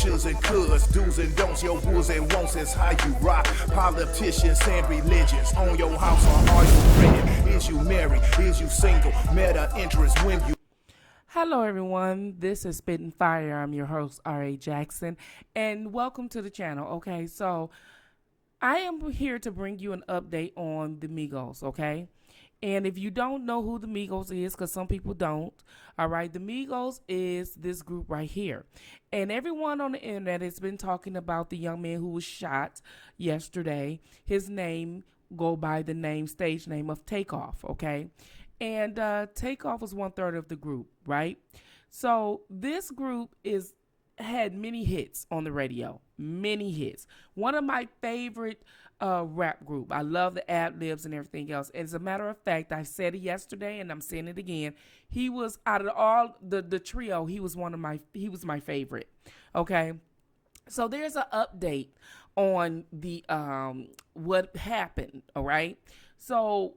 shoulds and coulds, do's and don'ts, your wills and won'ts is how you rock. Politicians and religions, own your house or are you renting? Is you married? Is you single? Meta interest when you. Hello, everyone. This is Spitting Fire. I'm your host, R.A. Jackson, and welcome to the channel. Okay, so I am here to bring you an update on the Migos, okay? And if you don't know who the Migos is, because some people don't, all right, the Migos is this group right here. And everyone on the internet has been talking about the young man who was shot yesterday. His name go by the stage name of Takeoff, okay? And Takeoff was 1/3 of the group, right? So this group had many hits on the radio, many hits. One of my favorite rap group. I love the ad-libs and everything else. As a matter of fact, I said it yesterday and I'm saying it again. He was, out of all the trio, he was my favorite. Okay. So there's an update on the what happened, all right? So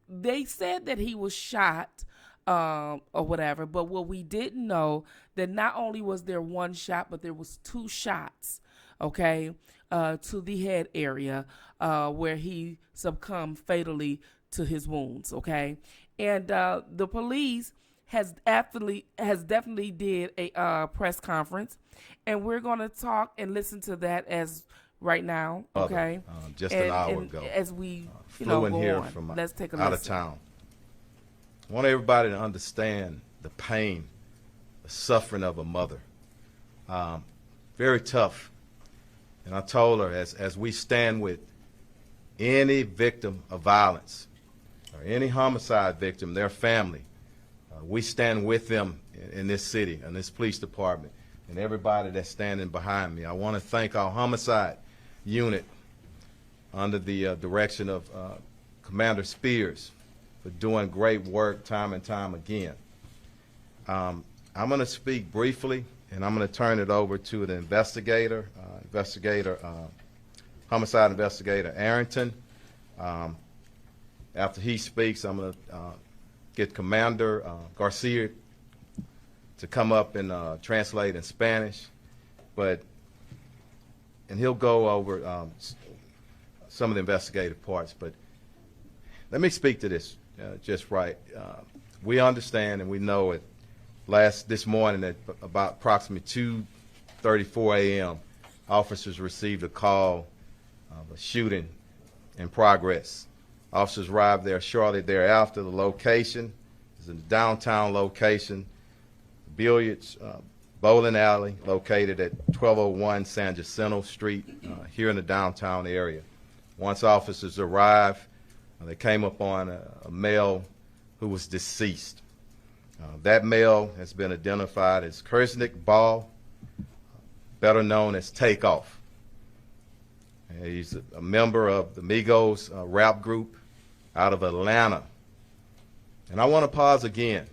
they said that he was shot or whatever, but what we didn't know, that not only was there one shot, but there was two shots, okay, to the head area where he succumbed fatally to his wounds, okay? And the police has definitely did a press conference, and we're going to talk and listen to that as right now, okay? Just an hour ago, as we flew in go here on. from Let's take a out listen. of town. I want everybody to understand the pain, the suffering of a mother. Very tough. And I told her, as we stand with any victim of violence or any homicide victim, their family, we stand with them in this city, in this police department, and everybody that's standing behind me. I want to thank our homicide unit under the direction of Commander Spears for doing great work time and time again. I'm going to speak briefly, and I'm going to turn it over to the homicide investigator Arrington. After he speaks, I'm going to get Commander Garcia to come up and translate in Spanish, and he'll go over some of the investigative parts. But let me speak to this just right. We understand and we know it. This morning at about approximately 2:34 a.m., officers received a call of a shooting in progress. Officers arrived there shortly thereafter. The location is a downtown location, billiards bowling alley located at 1201 San Jacinto Street here in the downtown area. Once officers arrived, they came upon a male who was deceased. That male has been identified as Kersnick Ball, better known as Takeoff. He's a member of the Migos rap group out of Atlanta. And I want to pause again,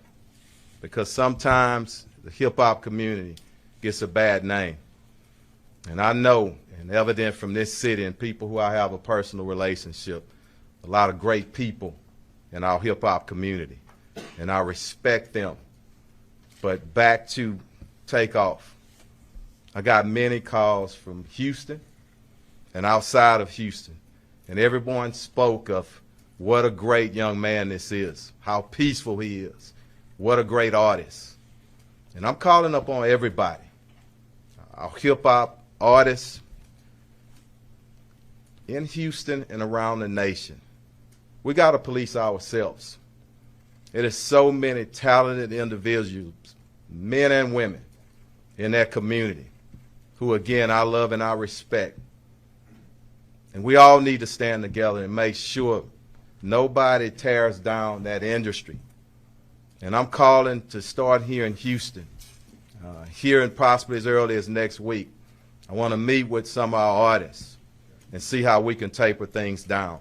because sometimes the hip-hop community gets a bad name. And I know, and evident from this city and people who I have a personal relationship, a lot of great people in our hip-hop community, and I respect them. But back to Takeoff. I got many calls from Houston and outside of Houston, and everyone spoke of what a great young man this is, how peaceful he is, what a great artist. And I'm calling up on everybody, our hip-hop artists in Houston and around the nation. We got to police ourselves. It is so many talented individuals, men and women, in that community who, again, I love and I respect. And we all need to stand together and make sure nobody tears down that industry. And I'm calling to start here in Houston, here and possibly as early as next week. I want to meet with some of our artists and see how we can taper things down.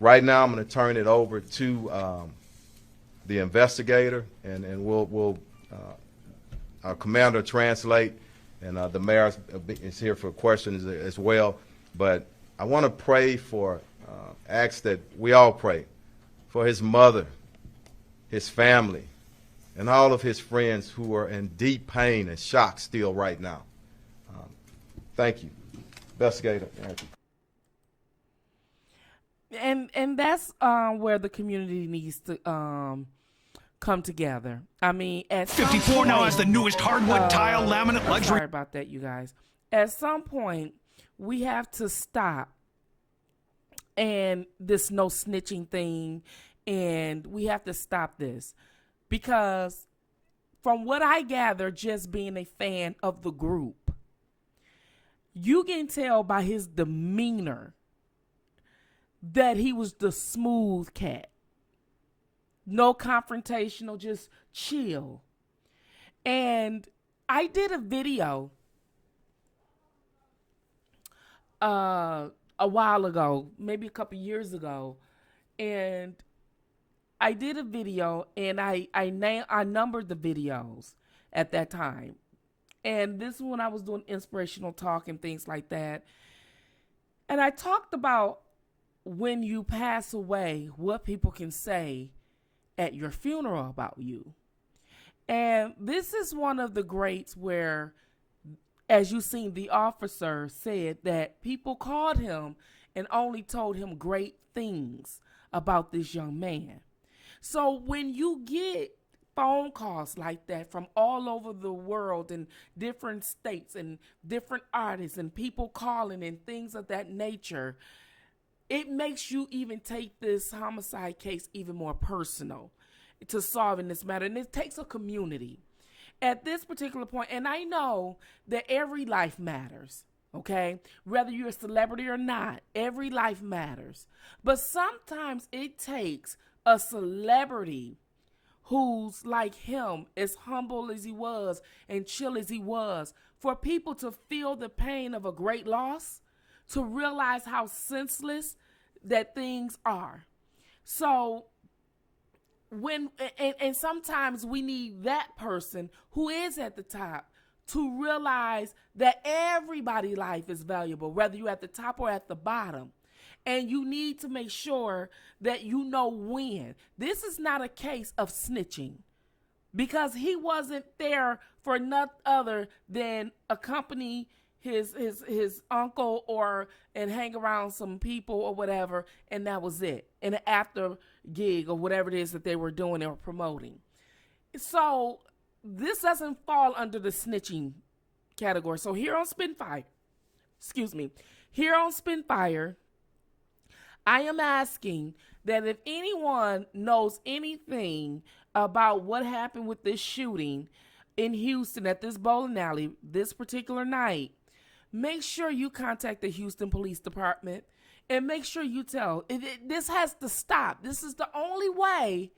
Right now, I'm going to turn it over to the investigator, and we'll our commander translate, and the mayor is here for questions as well. But I want to pray for, ask that we all pray for his mother, his family, and all of his friends who are in deep pain and shock still right now. Thank you. Investigator Andrew. And that's where the community needs to come together. I mean, at 54 now has the newest hardwood tile laminate luxury. Sorry about that, you guys. At some point, we have to stop and this no snitching thing, and we have to stop this, because from what I gather, just being a fan of the group, you can tell by his demeanor that he was the smooth cat. No confrontational, just chill. And I did a video a while ago, maybe a couple years ago, and I did a video, and I numbered the videos at that time. And this is when I was doing inspirational talk and things like that. And I talked about when you pass away, what people can say at your funeral about you. And this is one of the greats where, as you seen, the officer said that people called him and only told him great things about this young man. So when you get phone calls like that from all over the world in different states and different artists and people calling and things of that nature, it makes you even take this homicide case even more personal to solving this matter. And it takes a community at this particular point. And I know that every life matters, okay? Whether you're a celebrity or not, every life matters. But sometimes it takes a celebrity who's like him, as humble as he was and chill as he was, for people to feel the pain of a great loss, to realize how senseless that things are. So and sometimes we need that person who is at the top to realize that everybody's life is valuable, whether you're at the top or at the bottom. And you need to make sure that you know when. This is not a case of snitching, because he wasn't there for none other than accompany his uncle and hang around some people or whatever, and that was it. In an after gig or whatever it is that they were doing or promoting. So this doesn't fall under the snitching category. So here on Spitfire, I am asking that if anyone knows anything about what happened with this shooting in Houston at this bowling alley this particular night, make sure you contact the Houston Police Department and make sure you tell. This has to stop. This is the only way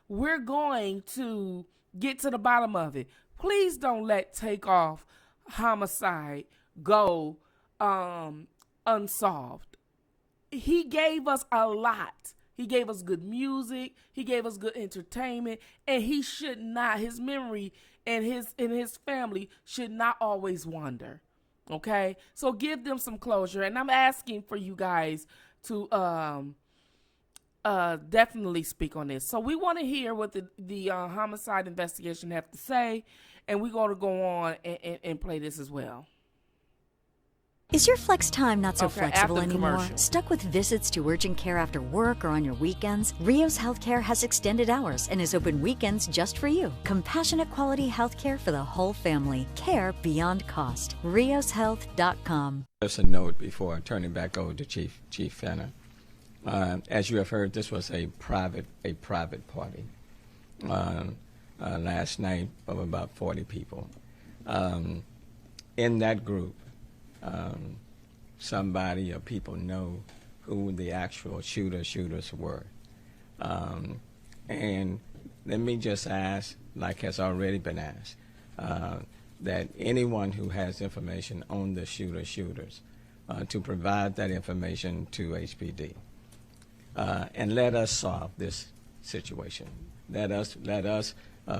we're going to get to the bottom of it. Please don't let Takeoff homicide go unsolved. He gave us a lot. He gave us good music. He gave us good entertainment, and he should not. His memory and his family should not always wander. Okay, so give them some closure, and I'm asking for you guys to definitely speak on this. So we want to hear what the homicide investigation have to say, and we're going to go on and play this as well. Is your flex time not so Okay, flexible after the anymore? commercial. Stuck with visits to urgent care after work or on your weekends? Rios Healthcare has extended hours and is open weekends just for you. Compassionate quality healthcare for the whole family. Care beyond cost. RiosHealth.com. Just a note before turning back over to Chief Fenner. As you have heard, this was a private party last night of about 40 people. In that group, somebody or people know who the actual shooters were. And let me just ask, like has already been asked, that anyone who has information on the shooters to provide that information to HPD. And let us solve this situation. Let us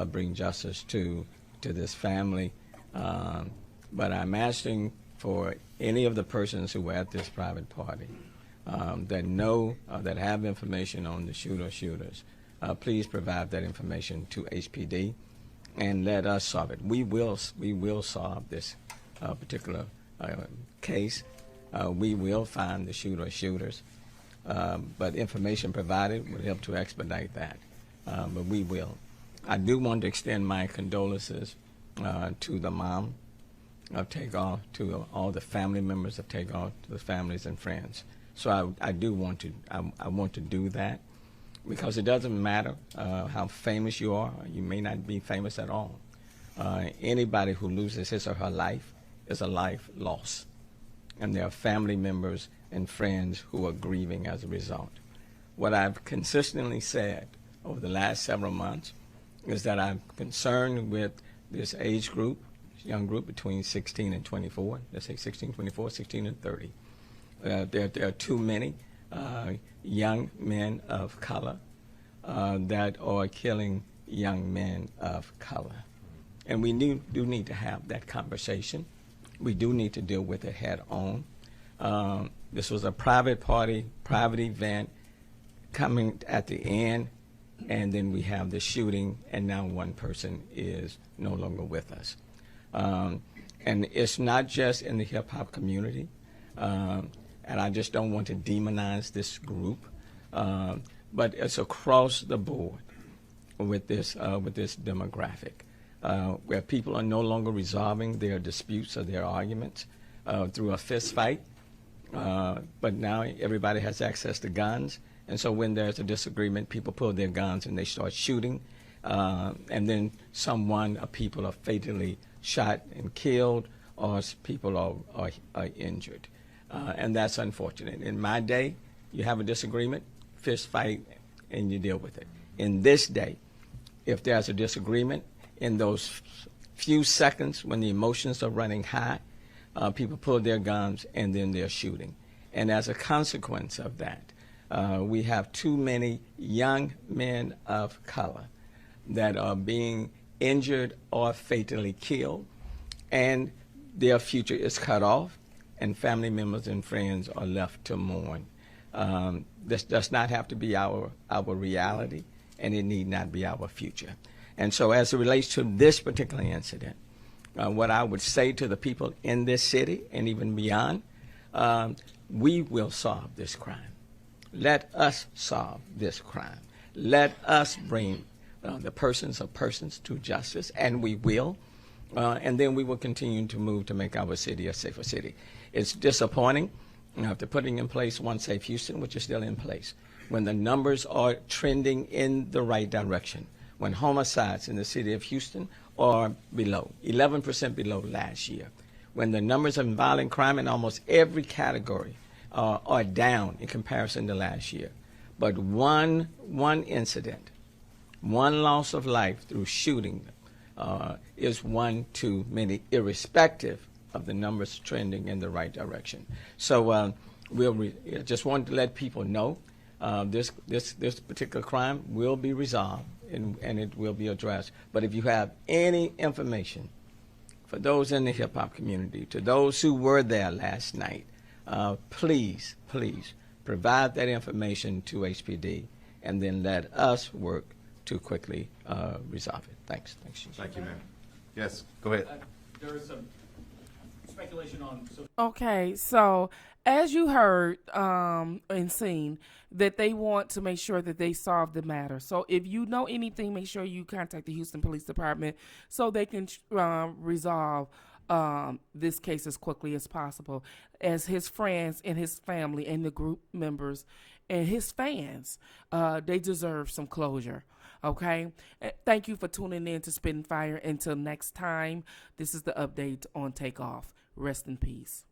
bring justice to this family. But I'm asking for any of the persons who were at this private party that know, that have information on the shooters, please provide that information to HPD and let us solve it. We will solve this particular case. We will find the shooter or shooters, but information provided would help to expedite that. But we will. I do want to extend my condolences to the mom of Takeoff, to all the family members of Takeoff, to the families and friends. So I do want to. I want to do that, because it doesn't matter how famous you are. You may not be famous at all. Anybody who loses his or her life is a life lost, and there are family members and friends who are grieving as a result. What I've consistently said over the last several months is that I'm concerned with this age group, young group between 16 and 24, let's say 16, 24, 16 and 30. There are too many young men of color that are killing young men of color. And we do need to have that conversation. We do need to deal with it head on. This was a private party, private event coming at the end, and then we have the shooting, and now one person is no longer with us. And it's not just in the hip-hop community, and I just don't want to demonize this group, but it's across the board with this demographic, where people are no longer resolving their disputes or their arguments through a fist fight, but now everybody has access to guns. And so when there's a disagreement, people pull their guns and they start shooting, and then people are fatally shot and killed, or people are injured. And that's unfortunate. In my day, you have a disagreement, fist fight, and you deal with it. In this day, if there's a disagreement, in those few seconds when the emotions are running high, people pull their guns and then they're shooting. And as a consequence of that, we have too many young men of color that are being injured or fatally killed, and their future is cut off, and family members and friends are left to mourn. This does not have to be our reality, and it need not be our future. And so as it relates to this particular incident, what I would say to the people in this city and even beyond, we will solve this crime. Let us solve this crime. Let us bring the persons to justice, and we will. And then we will continue to move to make our city a safer city. It's disappointing after putting in place One Safe Houston, which is still in place, when the numbers are trending in the right direction, when homicides in the city of Houston are below, 11% below last year, when the numbers of violent crime in almost every category are down in comparison to last year. But one incident, one loss of life through shooting is one too many, irrespective of the numbers trending in the right direction. So just want to let people know this particular crime will be resolved and it will be addressed. But if you have any information for those in the hip-hop community, to those who were there last night, please provide that information to HPD, and then let us work to quickly resolve it. Thanks. Chief. Thank you, ma'am. Yes, go ahead. There is some speculation on. Okay, so as you heard and seen, that they want to make sure that they solve the matter. So if you know anything, make sure you contact the Houston Police Department so they can resolve this case as quickly as possible, as his friends and his family and the group members and his fans, they deserve some closure. Okay, thank you for tuning in to Spitting Fire. Until next time, this is the update on Takeoff. Rest in peace.